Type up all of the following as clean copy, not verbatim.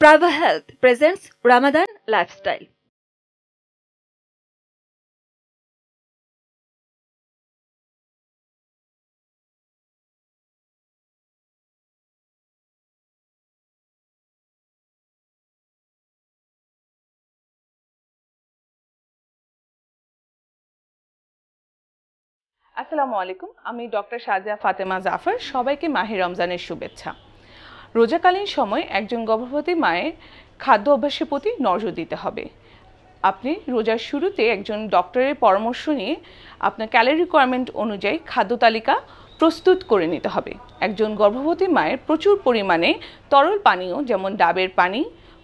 Prava Health presents Ramadan Lifestyle. আসসালামু আলাইকুম, আমি ডক্টর শাহজাহান ফাতেমা জাফর। সবাইকে মাহে রমজানের শুভেচ্ছা। রোজাকালীন সময় একজন গর্ভবতী মায়ের খাদ্য অভ্যাসের প্রতি নজর দিতে হবে। আপনি রোজার শুরুতে একজন ডক্টরের পরামর্শ নিয়ে আপনার ক্যালোরি রিকোয়ারমেন্ট অনুযায়ী খাদ্য তালিকা প্রস্তুত করে নিতে হবে। একজন গর্ভবতী মায়ের প্রচুর পরিমাণে তরল পানীয় যেমন ডাবের পানি,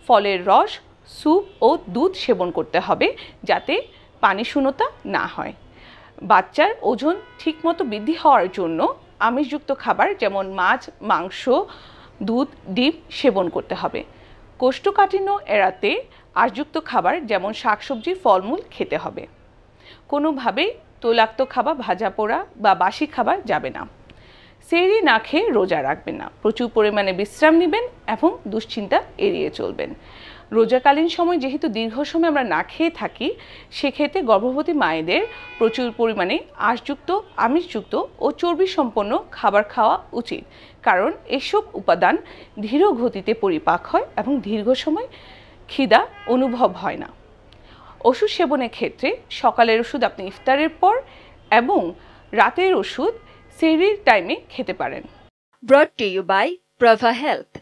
ফলের রস, স্যুপ ও দুধ সেবন করতে হবে যাতে পানি শূন্যতা না হয়। বাচ্চার ওজন ঠিকমতো বৃদ্ধি হওয়ার জন্য আমিষযুক্ত খাবার যেমন মাছ, মাংস, দুধ, ডিম সেবন করতে হবে। কোষ্ঠকাঠিন্য এড়াতে আঁশযুক্ত খাবার যেমন শাকসবজি, ফলমূল খেতে হবে। কোনোভাবেই তৈলাক্ত খাবার, ভাজা পোড়া বা বাসি খাবার যাবে না। সেহরি না খেয়ে রোজা রাখবেন না। প্রচুর পরিমাণে বিশ্রাম নেবেন এবং দুশ্চিন্তা এড়িয়ে চলবেন। রোজাকালীন সময় যেহেতু দীর্ঘ সময় আমরা না খেয়ে থাকি, সেক্ষেত্রে গর্ভবতী মায়েদের প্রচুর পরিমাণে আঁশযুক্ত, আমিষযুক্ত ও চর্বি সম্পন্ন খাবার খাওয়া উচিত, কারণ এসব উপাদান ধীর গতিতে পরিপাক হয় এবং দীর্ঘ সময় খিদা অনুভব হয় না। ওষুধ সেবনের ক্ষেত্রে সকালের ওষুধ আপনি ইফতারের পর এবং রাতের ওষুধ সেহরির টাইমে খেতে পারেন। Brought to you by Prava Health.